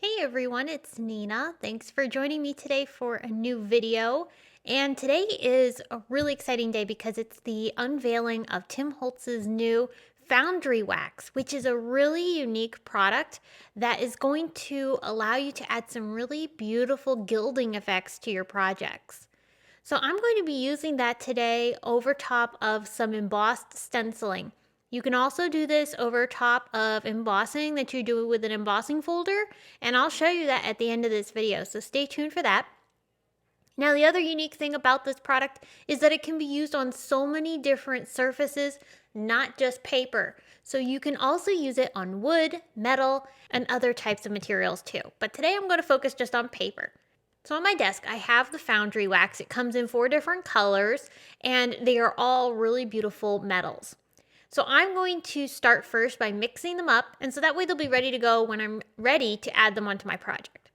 Hey everyone, it's Nina. Thanks for joining me today for a new video. And today is a really exciting day because it's the unveiling of Tim Holtz's new Foundry Wax, which is a really unique product that is going to allow you to add some really beautiful gilding effects to your projects. So I'm going to be using that today over top of some embossed stenciling. You can also do this over top of embossing that you do with an embossing folder, and I'll show you that at the end of this video, so stay tuned for that. Now, the other unique thing about this product is that it can be used on so many different surfaces, not just paper. So you can also use it on wood, metal, and other types of materials too. But today I'm going to focus just on paper. So on my desk, I have the Foundry Wax. It comes in 4 different colors, and they are all really beautiful metals. So I'm going to start first by mixing them up, and so that way they'll be ready to go when I'm ready to add them onto my project.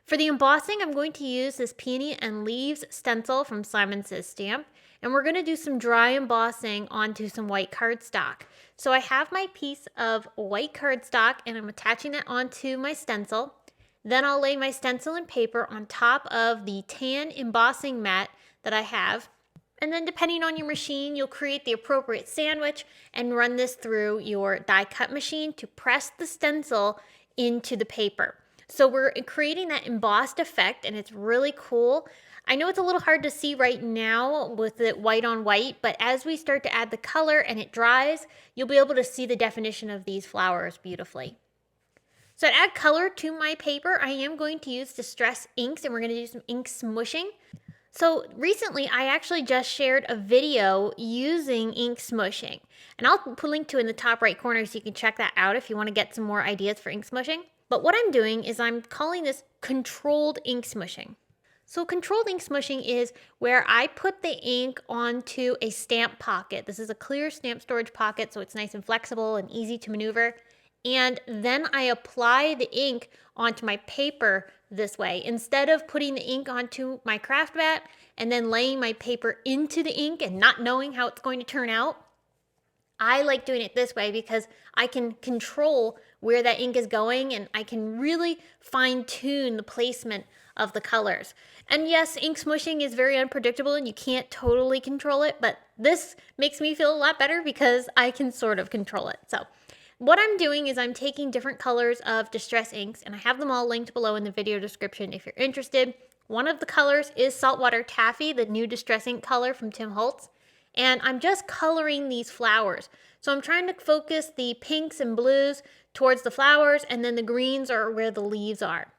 For the embossing, I'm going to use this Peony and Leaves stencil from Simon Says Stamp, and we're going to do some dry embossing onto some white cardstock. So I have my piece of white cardstock, and I'm attaching that onto my stencil. Then I'll lay my stencil and paper on top of the tan embossing mat that I have. And then depending on your machine, you'll create the appropriate sandwich and run this through your die cut machine to press the stencil into the paper. So we're creating that embossed effect, and it's really cool. I know it's a little hard to see right now with it white on white, but as we start to add the color and it dries, you'll be able to see the definition of these flowers beautifully. So to add color to my paper, I am going to use Distress inks, and we're going to do some ink smooshing. So recently, I actually just shared a video using ink smooshing, and I'll put a link to it in the top right corner so you can check that out if you want to get some more ideas for ink smooshing. But what I'm doing is I'm calling this controlled ink smooshing. So controlled ink smooshing is where I put the ink onto a stamp pocket. This is a clear stamp storage pocket, so it's nice and flexible and easy to maneuver. And then I apply the ink onto my paper this way. Instead of putting the ink onto my craft mat and then laying my paper into the ink and not knowing how it's going to turn out, I like doing it this way because I can control where that ink is going, and I can really fine tune the placement of the colors. And yes, ink smooshing is very unpredictable and you can't totally control it, but this makes me feel a lot better because I can sort of control it. So what I'm doing is I'm taking different colors of Distress inks, and I have them all linked below in the video description if you're interested. One of the colors is Saltwater Taffy, the new Distress ink color from Tim Holtz, and I'm just coloring these flowers. So I'm trying to focus the pinks and blues towards the flowers, and then the greens are where the leaves are.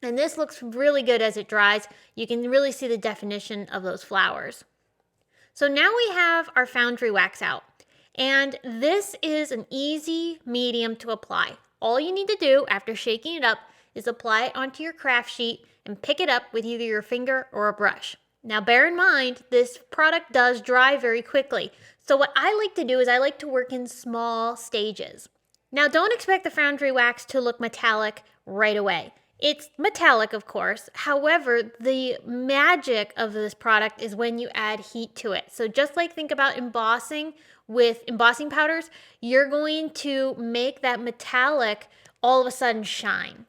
And this looks really good as it dries. You can really see the definition of those flowers. So now we have our Foundry Wax out. And this is an easy medium to apply. All you need to do after shaking it up is apply it onto your craft sheet and pick it up with either your finger or a brush. Now bear in mind, this product does dry very quickly. So what I like to do is I like to work in small stages. Now don't expect the Foundry Wax to look metallic right away. It's metallic, of course. However, the magic of this product is when you add heat to it. So just like think about embossing with embossing powders, you're going to make that metallic all of a sudden shine.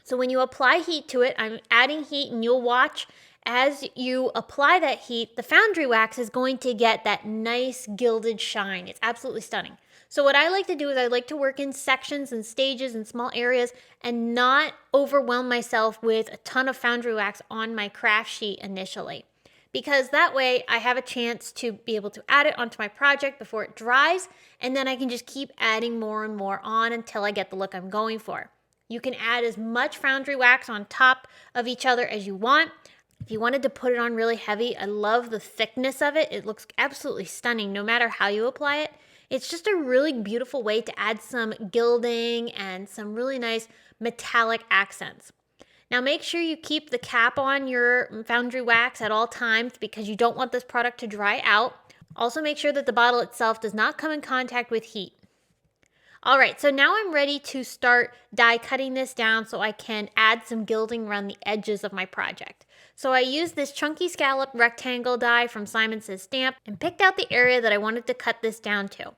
So when you apply heat to it, I'm adding heat, and you'll watch as you apply that heat, the Foundry Wax is going to get that nice gilded shine. It's absolutely stunning. So what I like to do is I like to work in sections and stages and small areas and not overwhelm myself with a ton of Foundry Wax on my craft sheet initially. Because that way I have a chance to be able to add it onto my project before it dries, and then I can just keep adding more and more on until I get the look I'm going for. You can add as much Foundry Wax on top of each other as you want. If you wanted to put it on really heavy, I love the thickness of it. It looks absolutely stunning no matter how you apply it. It's just a really beautiful way to add some gilding and some really nice metallic accents. Now make sure you keep the cap on your Foundry Wax at all times because you don't want this product to dry out. Also make sure that the bottle itself does not come in contact with heat. All right, so now I'm ready to start die cutting this down so I can add some gilding around the edges of my project. So I used this chunky scallop rectangle die from Simon Says Stamp and picked out the area that I wanted to cut this down to.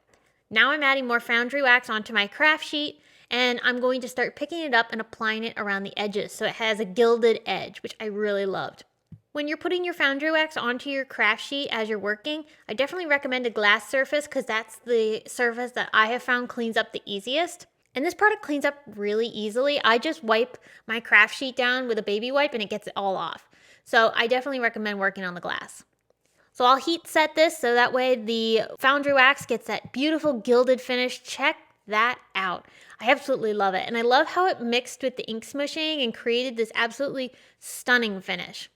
Now I'm adding more Foundry Wax onto my craft sheet, and I'm going to start picking it up and applying it around the edges so it has a gilded edge, which I really loved. When you're putting your Foundry Wax onto your craft sheet as you're working, I definitely recommend a glass surface because that's the surface that I have found cleans up the easiest. And this product cleans up really easily. I just wipe my craft sheet down with a baby wipe and it gets it all off. So I definitely recommend working on the glass. So I'll heat set this so that way the Foundry Wax gets that beautiful gilded finish. Check that out. I absolutely love it. And I love how it mixed with the ink smooshing and created this absolutely stunning finish.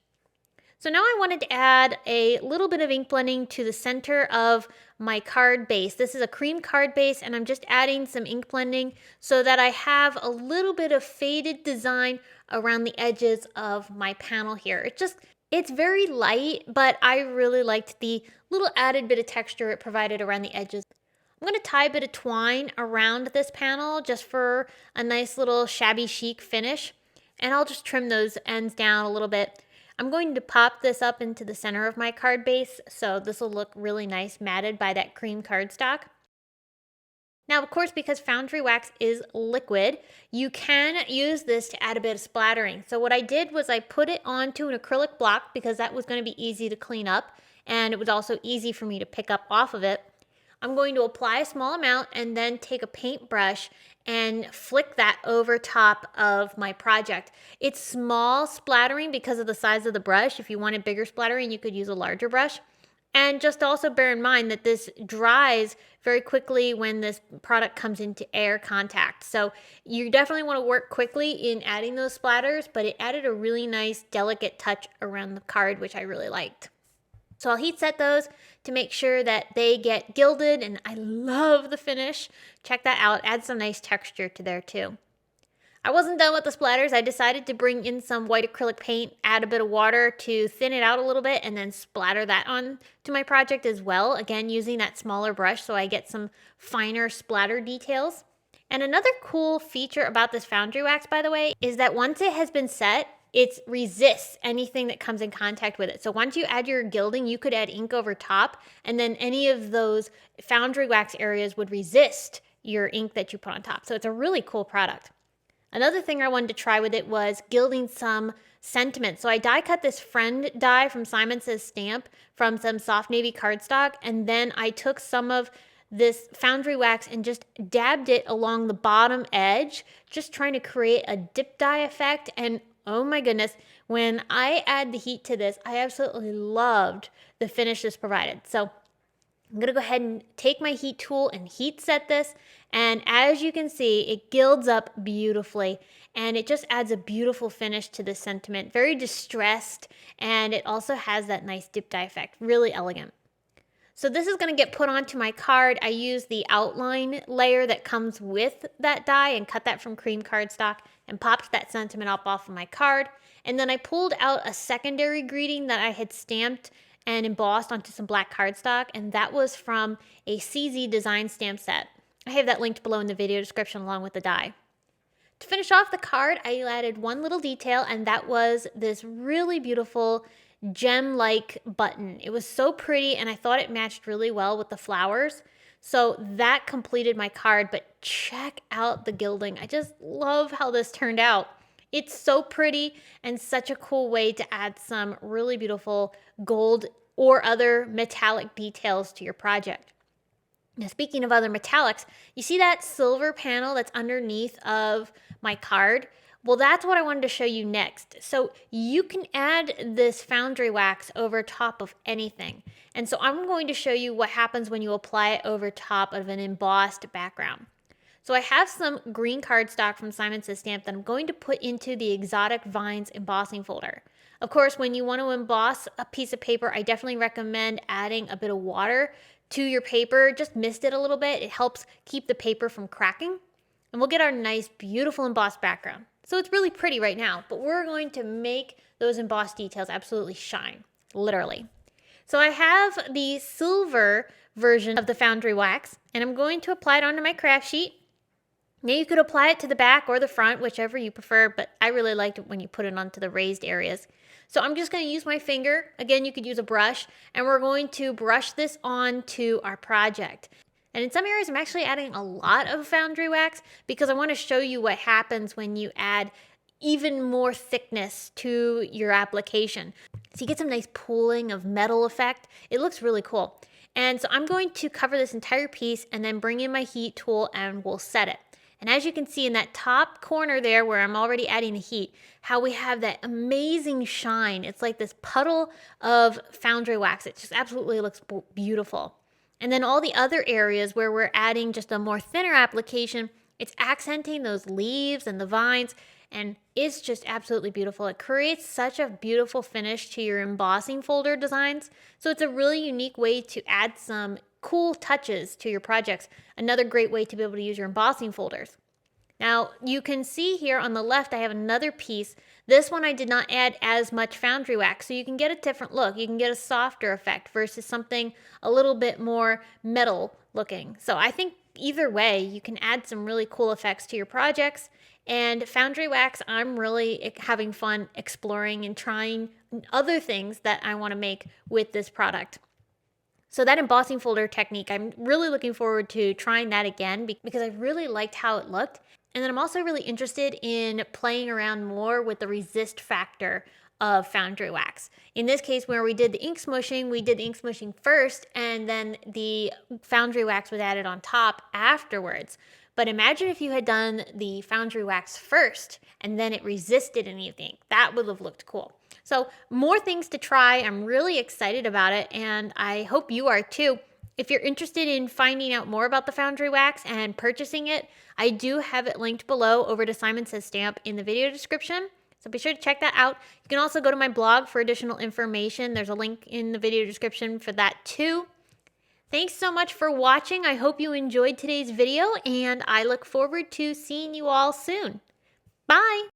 So now I wanted to add a little bit of ink blending to the center of my card base. This is a cream card base and I'm just adding some ink blending so that I have a little bit of faded design around the edges of my panel here. It's very light, but I really liked the little added bit of texture it provided around the edges. I'm going to tie a bit of twine around this panel just for a nice little shabby chic finish. And I'll just trim those ends down a little bit. I'm going to pop this up into the center of my card base, so this will look really nice matted by that cream cardstock. Now, of course, because Foundry Wax is liquid, you can use this to add a bit of splattering. So what I did was I put it onto an acrylic block because that was going to be easy to clean up, and it was also easy for me to pick up off of it. I'm going to apply a small amount and then take a paintbrush and flick that over top of my project. It's small splattering because of the size of the brush. If you wanted bigger splattering, you could use a larger brush. And just also bear in mind that this dries very quickly when this product comes into air contact. So you definitely want to work quickly in adding those splatters, but it added a really nice delicate touch around the card, which I really liked. So I'll heat set those to make sure that they get gilded, and I love the finish. Check that out, add some nice texture to there too. I wasn't done with the splatters. I decided to bring in some white acrylic paint, add a bit of water to thin it out a little bit, and then splatter that on to my project as well. Again, using that smaller brush so I get some finer splatter details. And another cool feature about this Foundry Wax, by the way, is that once it has been set, it resists anything that comes in contact with it. So once you add your gilding, you could add ink over top, and then any of those Foundry Wax areas would resist your ink that you put on top. So it's a really cool product. Another thing I wanted to try with it was gilding some sentiment. So I die cut this friend die from Simon Says Stamp from some soft navy cardstock, and then I took some of this Foundry Wax and just dabbed it along the bottom edge, just trying to create a dip dye effect. And oh my goodness, when I add the heat to this, I absolutely loved the finish this provided. So I'm going to go ahead and take my heat tool and heat set this. And as you can see, it gilds up beautifully and it just adds a beautiful finish to the sentiment. Very distressed, and it also has that nice dip dye effect. Really elegant. So this is going to get put onto my card. I use the outline layer that comes with that die and cut that from cream cardstock and popped that sentiment up off of my card. And then I pulled out a secondary greeting that I had stamped and embossed onto some black cardstock, and that was from a CZ design stamp set. I have that linked below in the video description along with the die. To finish off the card, I added one little detail, and that was this really beautiful gem-like button. It was so pretty, and I thought it matched really well with the flowers. So that completed my card, but check out the gilding. I just love how this turned out. It's so pretty and such a cool way to add some really beautiful gold or other metallic details to your project. Now, speaking of other metallics, you see that silver panel that's underneath of my card? Well, that's what I wanted to show you next. So you can add this Foundry Wax over top of anything. And so I'm going to show you what happens when you apply it over top of an embossed background. So I have some green cardstock from Simon Says Stamp that I'm going to put into the Exotic Vines embossing folder. Of course, when you want to emboss a piece of paper, I definitely recommend adding a bit of water to your paper. Just mist it a little bit. It helps keep the paper from cracking. And we'll get our nice, beautiful embossed background. So it's really pretty right now, but we're going to make those embossed details absolutely shine, literally. So I have the silver version of the Foundry Wax, and I'm going to apply it onto my craft sheet. Now you could apply it to the back or the front, whichever you prefer, but I really liked it when you put it onto the raised areas. So I'm just going to use my finger. Again, you could use a brush, and we're going to brush this onto our project. And in some areas, I'm actually adding a lot of Foundry Wax because I want to show you what happens when you add even more thickness to your application. So you get some nice pooling of metal effect. It looks really cool. And so I'm going to cover this entire piece and then bring in my heat tool and we'll set it. And as you can see in that top corner there where I'm already adding the heat, how we have that amazing shine. It's like this puddle of Foundry Wax. It just absolutely looks beautiful. And then all the other areas where we're adding just a more thinner application, it's accenting those leaves and the vines, and it's just absolutely beautiful. It creates such a beautiful finish to your embossing folder designs. So it's a really unique way to add some cool touches to your projects. Another great way to be able to use your embossing folders. Now you can see here on the left I have another piece. This one I did not add as much Foundry Wax, so you can get a different look. You can get a softer effect versus something a little bit more metal looking. So I think either way you can add some really cool effects to your projects. And Foundry Wax, I'm really having fun exploring and trying other things that I want to make with this product. So that embossing folder technique, I'm really looking forward to trying that again because I really liked how it looked. And then I'm also really interested in playing around more with the resist factor of Foundry Wax. In this case, where we did the ink smooshing, we did the ink smooshing first, and then the Foundry Wax was added on top afterwards. But imagine if you had done the Foundry Wax first and then it resisted any of the ink. That would have looked cool. So more things to try. I'm really excited about it, and I hope you are too. If you're interested in finding out more about the Foundry Wax and purchasing it, I do have it linked below over to Simon Says Stamp in the video description. So be sure to check that out. You can also go to my blog for additional information. There's a link in the video description for that too. Thanks so much for watching. I hope you enjoyed today's video, and I look forward to seeing you all soon. Bye!